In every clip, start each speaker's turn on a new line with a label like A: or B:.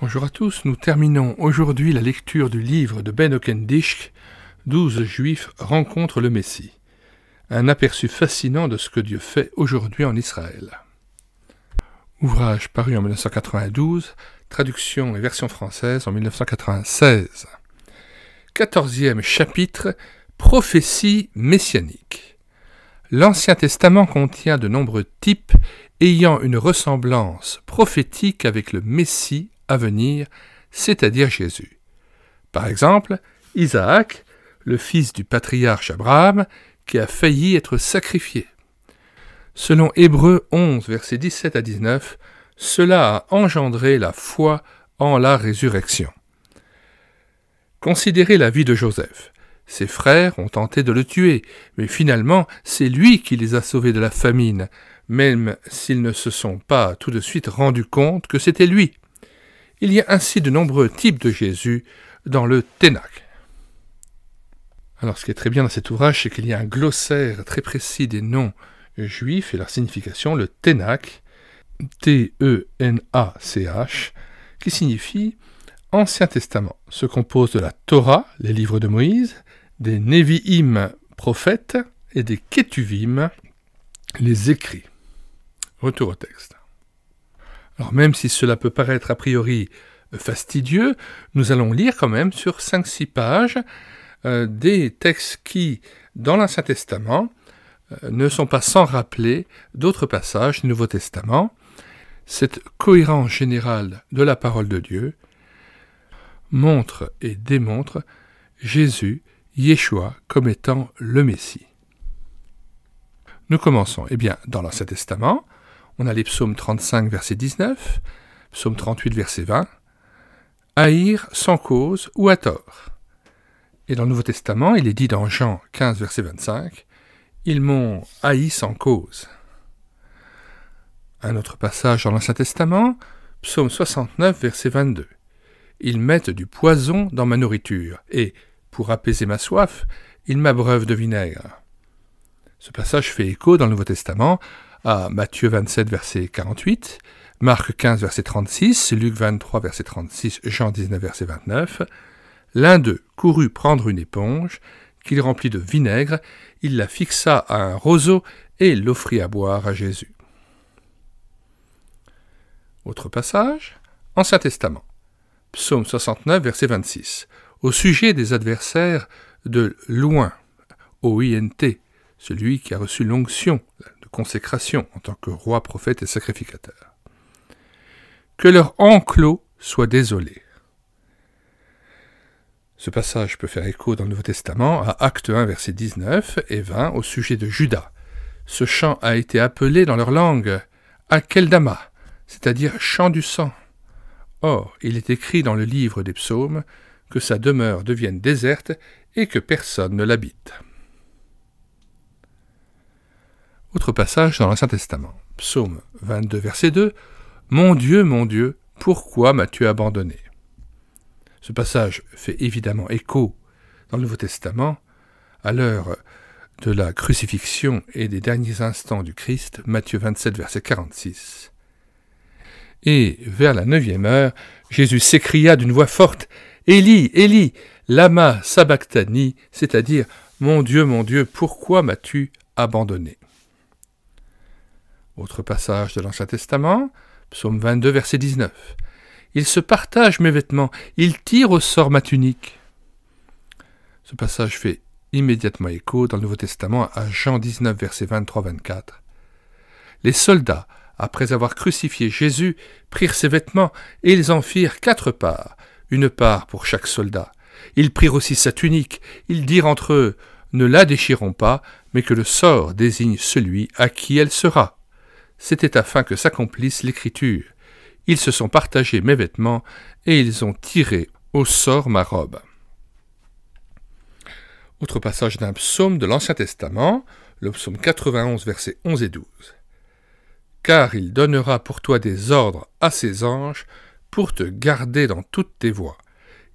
A: Bonjour à tous, nous terminons aujourd'hui la lecture du livre de Ben Hockendisch, 12 Juifs rencontrent le Messie. Un aperçu fascinant de ce que Dieu fait aujourd'hui en Israël. Ouvrage paru en 1992, traduction et version française en 1996. 14e chapitre, prophétie messianique. L'Ancien Testament contient de nombreux types ayant une ressemblance prophétique avec le Messie à venir, c'est-à-dire Jésus. Par exemple, Isaac, le fils du patriarche Abraham, qui a failli être sacrifié. Selon Hébreux 11, versets 17 à 19, cela a engendré la foi en la résurrection. Considérez la vie de Joseph. Ses frères ont tenté de le tuer, mais finalement, c'est lui qui les a sauvés de la famine, même s'ils ne se sont pas tout de suite rendus compte que c'était lui. Il y a ainsi de nombreux types de Jésus dans le Ténach. Alors, ce qui est très bien dans cet ouvrage, c'est qu'il y a un glossaire très précis des noms juifs et leur signification, le Ténach, T-E-N-A-C-H, qui signifie Ancien Testament, se compose de la Torah, les livres de Moïse, des Nevi'im, prophètes, et des Ketuvim, les écrits. Retour au texte. Alors même si cela peut paraître a priori fastidieux, nous allons lire quand même sur 5-6 pages des textes qui, dans l'Ancien Testament, ne sont pas sans rappeler d'autres passages du Nouveau Testament. Cette cohérence générale de la parole de Dieu montre et démontre Jésus, Yeshua, comme étant le Messie. Nous commençons, dans l'Ancien Testament, on a les psaumes 35, verset 19, psaume 38, verset 20, haïr sans cause ou à tort. Et dans le Nouveau Testament, il est dit dans Jean 15, verset 25, ils m'ont haï sans cause. Un autre passage dans l'Ancien Testament, psaume 69, verset 22, ils mettent du poison dans ma nourriture, et, pour apaiser ma soif, ils m'abreuvent de vinaigre. Ce passage fait écho dans le Nouveau Testament à Matthieu 27, verset 48, Marc 15, verset 36, Luc 23, verset 36, Jean 19, verset 29. L'un d'eux courut prendre une éponge, qu'il remplit de vinaigre, il la fixa à un roseau et l'offrit à boire à Jésus. Autre passage, Ancien Testament, psaume 69, verset 26, au sujet des adversaires de loin, O-I-N-T, celui qui a reçu l'onction de consécration en tant que roi, prophète et sacrificateur. Que leur enclos soit désolé. Ce passage peut faire écho dans le Nouveau Testament à Acte 1, versets 19 et 20 au sujet de Juda. Ce chant a été appelé dans leur langue Akeldama, c'est-à-dire chant du sang. Or, il est écrit dans le livre des psaumes que sa demeure devienne déserte et que personne ne l'habite. Autre passage dans l'Ancien Testament, psaume 22, verset 2, « Mon Dieu, pourquoi m'as-tu abandonné ?» Ce passage fait évidemment écho dans le Nouveau Testament à l'heure de la crucifixion et des derniers instants du Christ, Matthieu 27, verset 46. Et vers la 9e heure, Jésus s'écria d'une voix forte, « Élie, Élie, lama sabachthani », c'est-à-dire « Mon Dieu, pourquoi m'as-tu abandonné ?» Autre passage de l'Ancien Testament, psaume 22, verset 19. « Il se partage mes vêtements, il tire au sort ma tunique. » Ce passage fait immédiatement écho dans le Nouveau Testament à Jean 19, verset 23-24. Les soldats, après avoir crucifié Jésus, prirent ses vêtements et ils en firent 4 parts, une part pour chaque soldat. Ils prirent aussi sa tunique, ils dirent entre eux, « Ne la déchirons pas, mais que le sort désigne celui à qui elle sera. » C'était afin que s'accomplisse l'Écriture. Ils se sont partagés mes vêtements, et ils ont tiré au sort ma robe. Autre passage d'un psaume de l'Ancien Testament, le psaume 91, versets 11 et 12. « Car il donnera pour toi des ordres à ses anges, pour te garder dans toutes tes voies.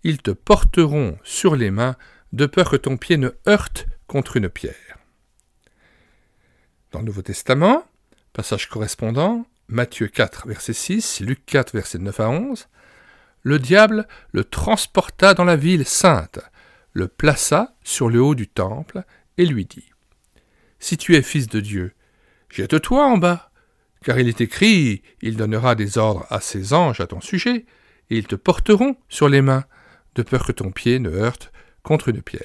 A: Ils te porteront sur les mains, de peur que ton pied ne heurte contre une pierre. » Dans le Nouveau Testament, passage correspondant, Matthieu 4, verset 6, Luc 4, verset 9 à 11, le diable le transporta dans la ville sainte, le plaça sur le haut du temple et lui dit « Si tu es fils de Dieu, jette-toi en bas, car il est écrit, il donnera des ordres à ses anges à ton sujet, et ils te porteront sur les mains, de peur que ton pied ne heurte contre une pierre. »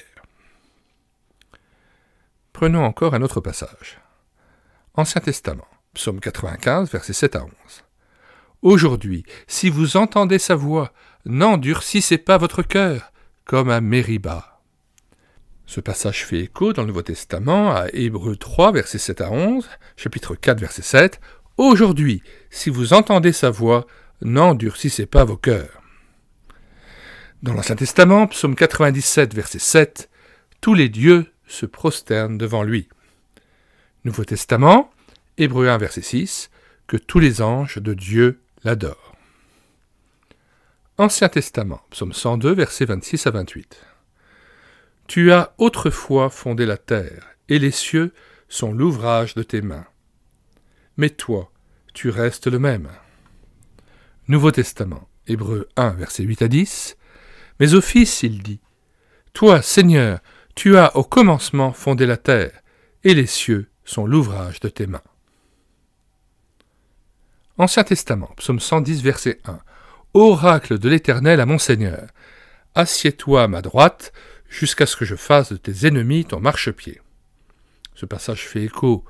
A: Prenons encore un autre passage. Ancien Testament, psaume 95, versets 7 à 11. « Aujourd'hui, si vous entendez sa voix, n'endurcissez pas votre cœur, comme à Mériba. » Ce passage fait écho dans le Nouveau Testament à Hébreux 3, versets 7 à 11, chapitre 4, verset 7. « Aujourd'hui, si vous entendez sa voix, n'endurcissez pas vos cœurs. » Dans l'Ancien Testament, psaume 97, verset 7, « Tous les dieux se prosternent devant lui. » Nouveau Testament, Hébreux 1, verset 6, « Que tous les anges de Dieu l'adorent. » Ancien Testament, psaume 102, versets 26 à 28. « Tu as autrefois fondé la terre, et les cieux sont l'ouvrage de tes mains. Mais toi, tu restes le même. » Nouveau Testament, Hébreux 1, versets 8 à 10. « Mais au Fils, il dit, « Toi, Seigneur, tu as au commencement fondé la terre, et les cieux sont l'ouvrage de tes mains. » Ancien Testament, psaume 110, verset 1. « Oracle de l'Éternel à mon Seigneur, assieds-toi à ma droite, jusqu'à ce que je fasse de tes ennemis ton marchepied. » Ce passage fait écho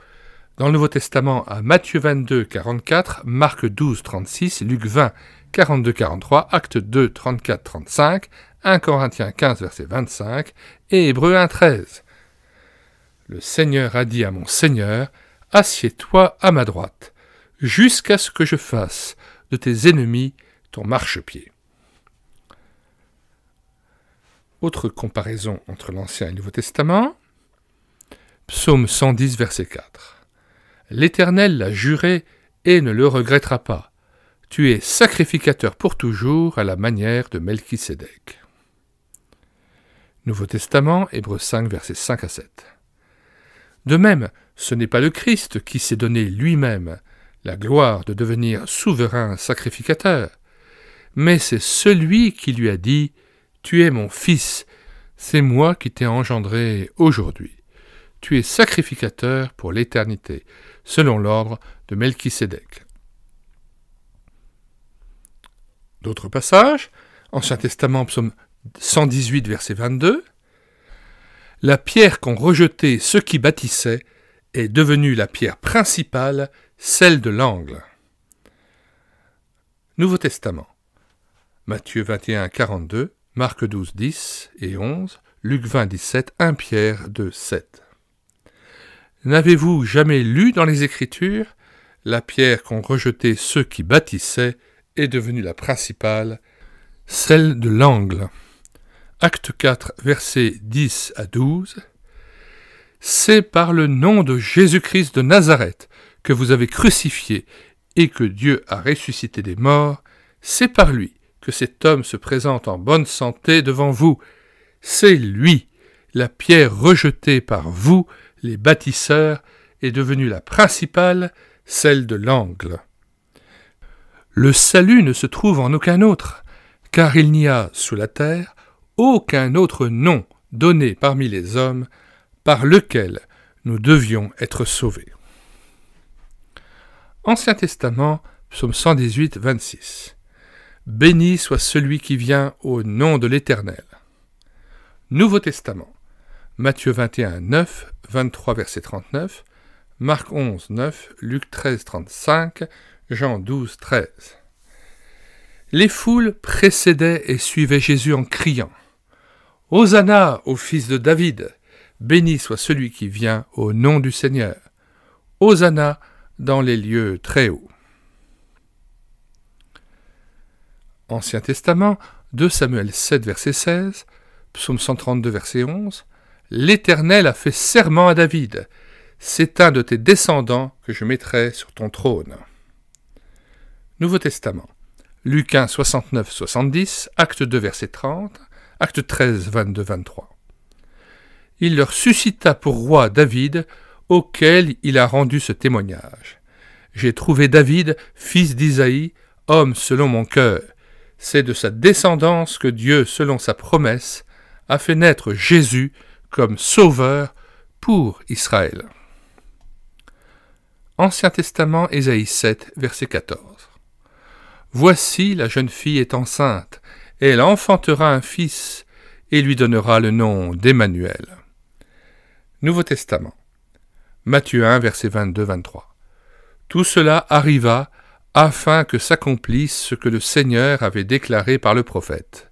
A: dans le Nouveau Testament à Matthieu 22, 44, Marc 12, 36, Luc 20, 42, 43, Actes 2, 34, 35, 1 Corinthiens 15, verset 25 et Hébreux 1, 13. Le Seigneur a dit à mon Seigneur, « Assieds-toi à ma droite, jusqu'à ce que je fasse de tes ennemis ton marchepied. » Autre comparaison entre l'Ancien et le Nouveau Testament. Psaume 110, verset 4. « L'Éternel l'a juré et ne le regrettera pas. Tu es sacrificateur pour toujours à la manière de Melchisédek. » Nouveau Testament, Hébreux 5, versets 5 à 7. De même, ce n'est pas le Christ qui s'est donné lui-même la gloire de devenir souverain sacrificateur, mais c'est celui qui lui a dit « Tu es mon fils, c'est moi qui t'ai engendré aujourd'hui. Tu es sacrificateur pour l'éternité, selon l'ordre de Melchisédek. » D'autres passages, Ancien Testament, psaume 118, verset 22. « La pierre qu'ont rejetée ceux qui bâtissaient est devenue la pierre principale, celle de l'angle. » Nouveau Testament, Matthieu 21, 42, Marc 12, 10 et 11, Luc 20, 17, 1 Pierre 2, 7. N'avez-vous jamais lu dans les Écritures « La pierre qu'ont rejetée ceux qui bâtissaient est devenue la principale, celle de l'angle. » Acte 4, versets 10 à 12. « C'est par le nom de Jésus-Christ de Nazareth que vous avez crucifié et que Dieu a ressuscité des morts, c'est par lui que cet homme se présente en bonne santé devant vous. C'est lui, la pierre rejetée par vous, les bâtisseurs, est devenue la principale, celle de l'angle. Le salut ne se trouve en aucun autre, car il n'y a sous la terre aucun autre nom donné parmi les hommes par lequel nous devions être sauvés. » Ancien Testament, psaume 118, 26. « Béni soit celui qui vient au nom de l'Éternel. » Nouveau Testament, Matthieu 21, 9, 23, verset 39, Marc 11, 9, Luc 13, 35, Jean 12, 13. Les foules précédaient et suivaient Jésus en criant « Hosanna au fils de David, béni soit celui qui vient au nom du Seigneur. Hosanna dans les lieux très hauts. » Ancien Testament, 2 Samuel 7, verset 16, Psaume 132, verset 11, « L'Éternel a fait serment à David, c'est un de tes descendants que je mettrai sur ton trône. » Nouveau Testament, Luc 1, 69, 70, Acte 2, verset 30, Acte 13, 22, 23. « Il leur suscita pour roi David, auquel il a rendu ce témoignage. J'ai trouvé David, fils d'Isaïe, homme selon mon cœur. C'est de sa descendance que Dieu, selon sa promesse, a fait naître Jésus comme sauveur pour Israël. Ancien Testament, Ésaïe 7, verset 14. Voici, la jeune fille est enceinte, et elle enfantera un fils, et lui donnera le nom d'Emmanuel. Nouveau Testament, Matthieu 1, verset 22-23. Tout cela arriva afin que s'accomplisse ce que le Seigneur avait déclaré par le prophète.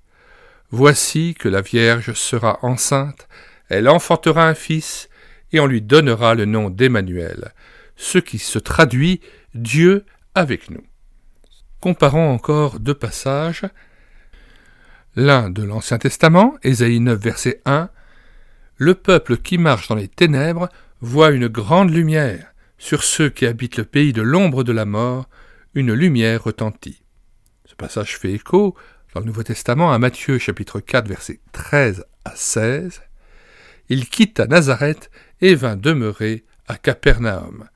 A: Voici que la Vierge sera enceinte, elle enfantera un fils, et on lui donnera le nom d'Emmanuel, ce qui se traduit « Dieu avec nous ». Comparons encore deux passages. L'un de l'Ancien Testament, Ésaïe 9, verset 1. « Le peuple qui marche dans les ténèbres voit une grande lumière. Sur ceux qui habitent le pays de l'ombre de la mort, une lumière retentit. » Ce passage fait écho dans le Nouveau Testament à Matthieu chapitre 4, versets 13 à 16. « Il quitta Nazareth et vint demeurer à Capernaum,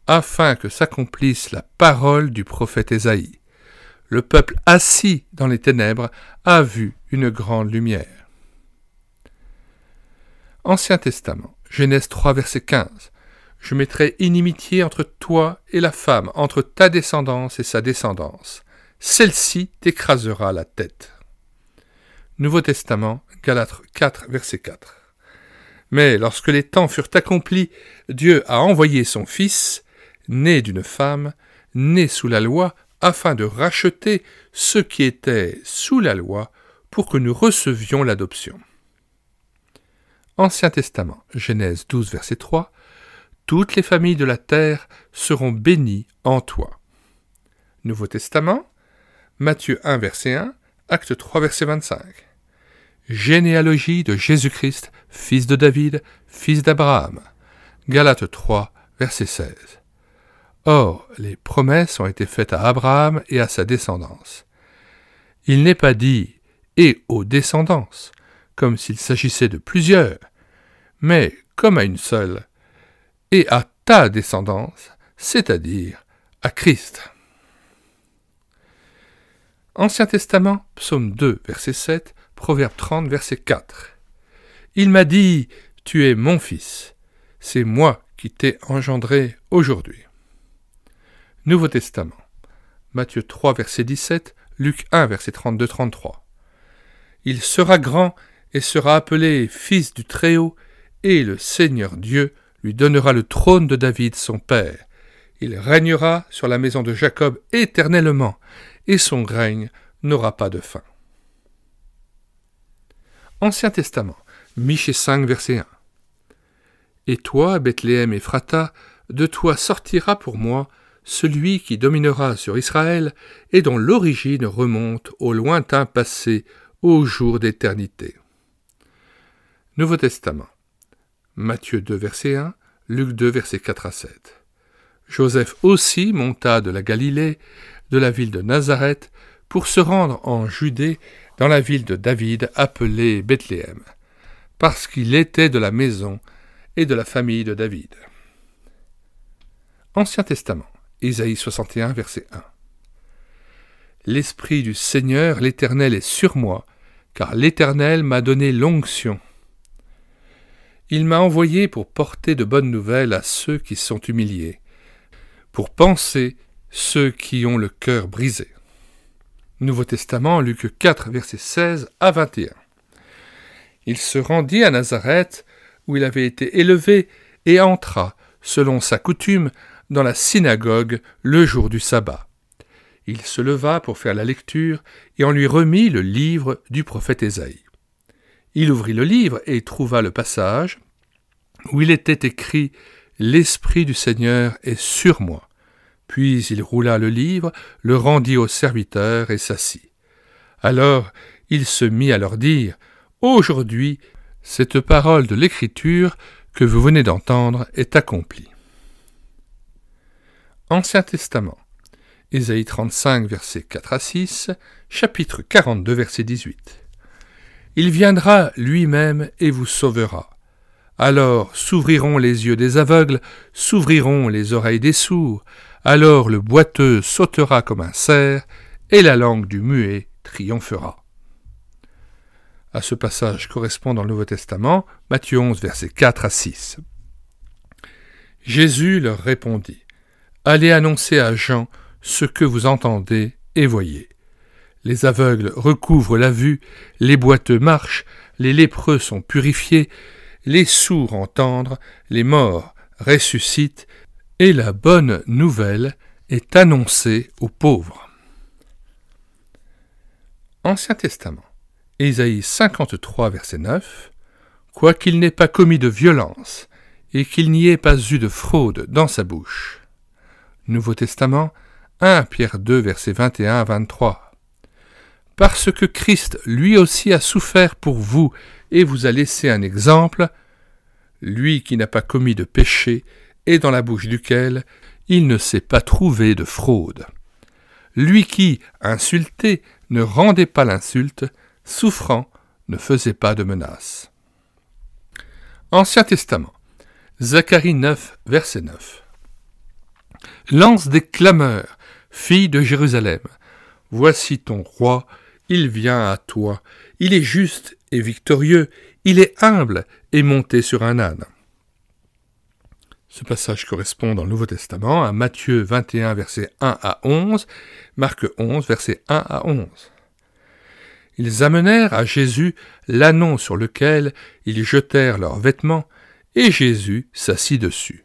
A: afin que s'accomplisse la parole du prophète Ésaïe. Le peuple assis dans les ténèbres a vu une grande lumière. » Ancien Testament, Genèse 3, verset 15. « Je mettrai inimitié entre toi et la femme, entre ta descendance et sa descendance. Celle-ci t'écrasera la tête. » Nouveau Testament, Galates 4, verset 4. « Mais lorsque les temps furent accomplis, Dieu a envoyé son Fils, né d'une femme, né sous la loi, afin de racheter ceux qui étaient sous la loi, pour que nous recevions l'adoption. » Ancien Testament, Genèse 12, verset 3. « Toutes les familles de la terre seront bénies en toi. » Nouveau Testament, Matthieu 1, verset 1, Acte 3, verset 25. « Généalogie de Jésus-Christ, fils de David, fils d'Abraham. » Galates 3, verset 16. Or, les promesses ont été faites à Abraham et à sa descendance. Il n'est pas dit « et aux descendances », comme s'il s'agissait de plusieurs, mais comme à une seule, et à ta descendance, c'est-à-dire à Christ. Ancien Testament, Psaume 2, verset 7, Proverbe 30, verset 4. « Il m'a dit, tu es mon fils, c'est moi qui t'ai engendré aujourd'hui. » Nouveau Testament, Matthieu 3, verset 17, Luc 1, verset 32-33. « Il sera grand et sera appelé fils du Très-Haut, et le Seigneur Dieu lui donnera le trône de David son père. Il régnera sur la maison de Jacob éternellement, et son règne n'aura pas de fin. » Ancien Testament, Michée 5, verset 1. « Et toi, Bethléem Ephrata, de toi sortira pour moi celui qui dominera sur Israël et dont l'origine remonte au lointain passé, au jour d'éternité. » Nouveau Testament, Matthieu 2, verset 1, Luc 2, verset 4 à 7. « Joseph aussi monta de la Galilée, de la ville de Nazareth, pour se rendre en Judée, dans la ville de David, appelée Bethléem, parce qu'il était de la maison et de la famille de David. » Ancien Testament, Ésaïe 61, verset 1. « L'Esprit du Seigneur, l'Éternel, est sur moi, car l'Éternel m'a donné l'onction. Il m'a envoyé pour porter de bonnes nouvelles à ceux qui sont humiliés, pour panser ceux qui ont le cœur brisé. » Nouveau Testament, Luc 4, versets 16 à 21. Il se rendit à Nazareth, où il avait été élevé, et entra, selon sa coutume, dans la synagogue le jour du sabbat. Il se leva pour faire la lecture, et on lui remit le livre du prophète Ésaïe. Il ouvrit le livre et trouva le passage où il était écrit « L'Esprit du Seigneur est sur moi ». Puis il roula le livre, le rendit au serviteur et s'assit. Alors il se mit à leur dire « Aujourd'hui, cette parole de l'Écriture que vous venez d'entendre est accomplie. » Ancien Testament, Ésaïe 35, versets 4 à 6, chapitre 42, verset 18. « Il viendra lui-même et vous sauvera. Alors s'ouvriront les yeux des aveugles, s'ouvriront les oreilles des sourds. Alors le boiteux sautera comme un cerf, et la langue du muet triomphera. À ce passage correspond dans le Nouveau Testament, Matthieu 11, versets 4 à 6. Jésus leur répondit, « Allez annoncer à Jean ce que vous entendez et voyez. Les aveugles recouvrent la vue, les boiteux marchent, les lépreux sont purifiés, les sourds entendent, les morts ressuscitent, et la bonne nouvelle est annoncée aux pauvres. » Ancien Testament. Ésaïe 53, verset 9. « Quoiqu'il n'ait pas commis de violence, et qu'il n'y ait pas eu de fraude dans sa bouche. » Nouveau Testament, 1 Pierre 2, versets 21 à 23. « Parce que Christ lui aussi a souffert pour vous, et vous a laissé un exemple, lui qui n'a pas commis de péché, et dans la bouche duquel il ne s'est pas trouvé de fraude. Lui qui, insulté, ne rendait pas l'insulte, souffrant, ne faisait pas de menaces. » Ancien Testament. Zacharie 9, verset 9. « Lance des clameurs, fille de Jérusalem. Voici ton roi, il vient à toi. Il est juste et victorieux, il est humble et monté sur un âne. » Ce passage correspond dans le Nouveau Testament à Matthieu 21, versets 1 à 11, Marc 11, versets 1 à 11. Ils amenèrent à Jésus l'ânon sur lequel ils jetèrent leurs vêtements, et Jésus s'assit dessus.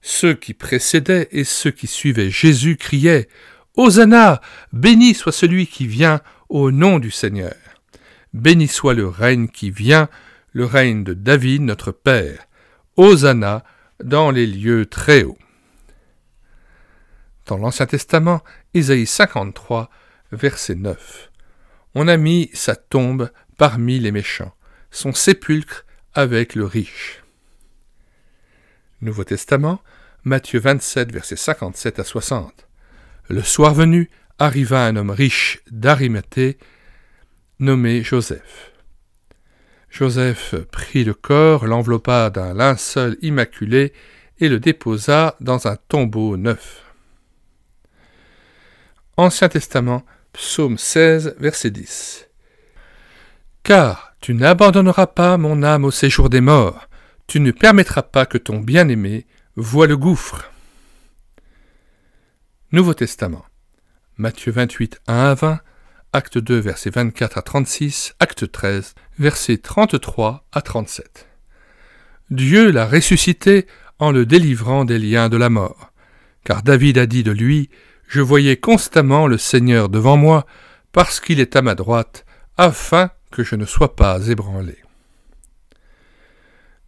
A: Ceux qui précédaient et ceux qui suivaient Jésus criaient « Hosanna! Béni soit celui qui vient au nom du Seigneur! Béni soit le règne qui vient, le règne de David notre Père! Hosanna dans les lieux très hauts! » Dans l'Ancien Testament, Ésaïe 53, verset 9. On a mis sa tombe parmi les méchants, son sépulcre avec le riche. Nouveau Testament, Matthieu 27, versets 57 à 60. Le soir venu, arriva un homme riche d'Arimathée, nommé Joseph. Joseph prit le corps, l'enveloppa d'un linceul immaculé et le déposa dans un tombeau neuf. Ancien Testament, Psaume 16, verset 10. « Car tu n'abandonneras pas mon âme au séjour des morts, tu ne permettras pas que ton bien-aimé voie le gouffre. » Nouveau Testament, Matthieu 28, 1 à 20, Acte 2, versets 24 à 36, Acte 13, versets 33 à 37. Dieu l'a ressuscité en le délivrant des liens de la mort, car David a dit de lui « Je voyais constamment le Seigneur devant moi, parce qu'il est à ma droite, afin que je ne sois pas ébranlé. »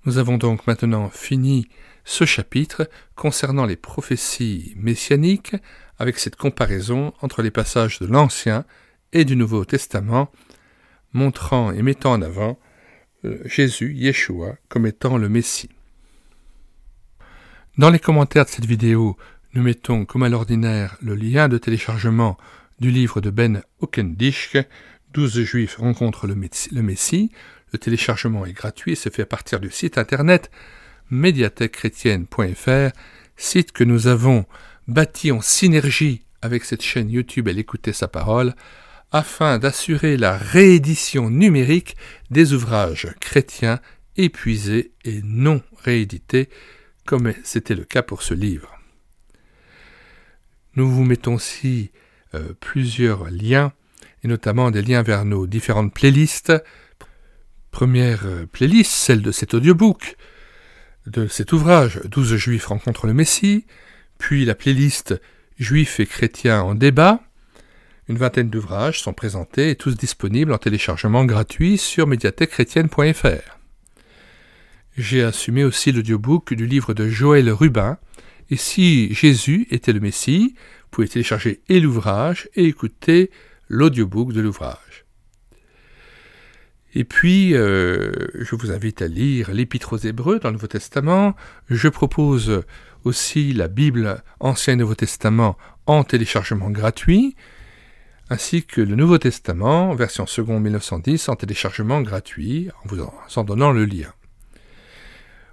A: Nous avons donc maintenant fini ce chapitre concernant les prophéties messianiques, avec cette comparaison entre les passages de l'Ancien et du Nouveau Testament, montrant et mettant en avant Jésus, Yeshua, comme étant le Messie. Dans les commentaires de cette vidéo, nous mettons comme à l'ordinaire le lien de téléchargement du livre de Ben Hokendijk, 12 Juifs rencontrent le Messie. Le téléchargement est gratuit et se fait à partir du site internet médiathèquechrétienne.fr, site que nous avons bâti en synergie avec cette chaîne YouTube Elle écoutait sa parole, afin d'assurer la réédition numérique des ouvrages chrétiens épuisés et non réédités, comme c'était le cas pour ce livre. Nous vous mettons aussi plusieurs liens, et notamment des liens vers nos différentes playlists. Première playlist, celle de cet audiobook, de cet ouvrage, 12 Juifs rencontrent le Messie, puis la playlist Juifs et chrétiens en débat. Une vingtaine d'ouvrages sont présentés et tous disponibles en téléchargement gratuit sur médiathèquechrétienne.fr. J'ai assumé aussi l'audiobook du livre de Joël Rubin, et si Jésus était le Messie, vous pouvez télécharger et l'ouvrage et écouter l'audiobook de l'ouvrage. Et puis, je vous invite à lire l'Épître aux Hébreux dans le Nouveau Testament. Je propose aussi la Bible Ancien et Nouveau Testament en téléchargement gratuit, ainsi que le Nouveau Testament, version seconde 1910, en téléchargement gratuit, en vous en donnant le lien.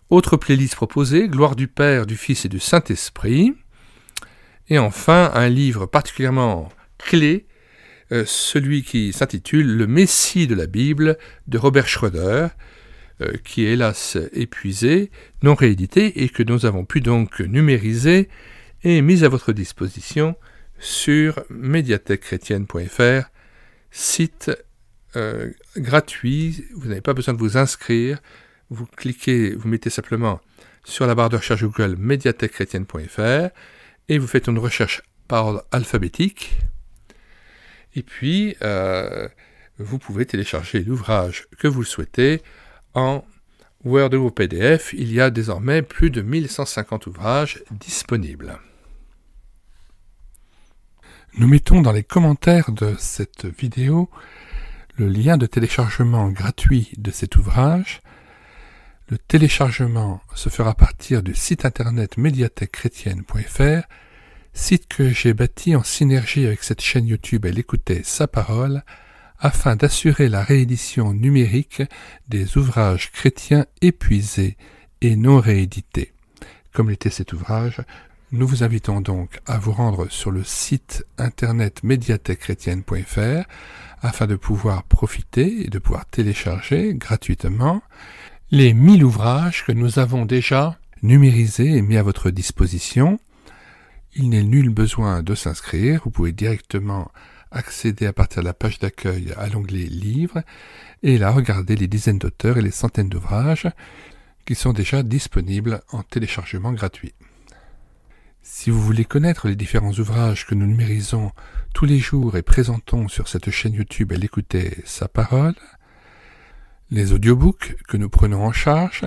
A: Autre playlist proposée, Gloire du Père, du Fils et du Saint-Esprit. Et enfin, un livre particulièrement clé celui qui s'intitule « Le Messie de la Bible » de Robert Schroeder, qui est hélas épuisé, non réédité, et que nous avons pu donc numériser et mis à votre disposition sur médiathèquechrétienne.fr, site gratuit. Vous n'avez pas besoin de vous inscrire. Vous cliquez, vous mettez simplement sur la barre de recherche Google médiathèquechrétienne.fr et vous faites une recherche par ordre alphabétique. Et puis, vous pouvez télécharger l'ouvrage que vous le souhaitez en Word ou PDF. Il y a désormais plus de 1150 ouvrages disponibles. Nous mettons dans les commentaires de cette vidéo le lien de téléchargement gratuit de cet ouvrage. Le téléchargement se fera à partir du site internet médiathèquechrétienne.fr, site que j'ai bâti en synergie avec cette chaîne YouTube Elle écoutait sa parole, afin d'assurer la réédition numérique des ouvrages chrétiens épuisés et non réédités. Comme l'était cet ouvrage, nous vous invitons donc à vous rendre sur le site internet médiathèquechrétienne.fr afin de pouvoir profiter et de pouvoir télécharger gratuitement les 1000 ouvrages que nous avons déjà numérisés et mis à votre disposition. Il n'est nul besoin de s'inscrire, vous pouvez directement accéder à partir de la page d'accueil à l'onglet Livres et là regarder les dizaines d'auteurs et les centaines d'ouvrages qui sont déjà disponibles en téléchargement gratuit. Si vous voulez connaître les différents ouvrages que nous numérisons tous les jours et présentons sur cette chaîne YouTube Elle écoutait sa parole, les audiobooks que nous prenons en charge,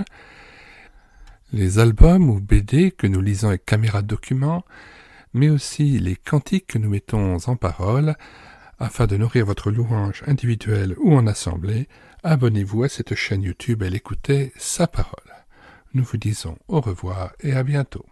A: les albums ou BD que nous lisons avec caméra de document, mais aussi les cantiques que nous mettons en parole, afin de nourrir votre louange individuelle ou en assemblée, abonnez-vous à cette chaîne YouTube Elle écoutait sa parole. Nous vous disons au revoir et à bientôt.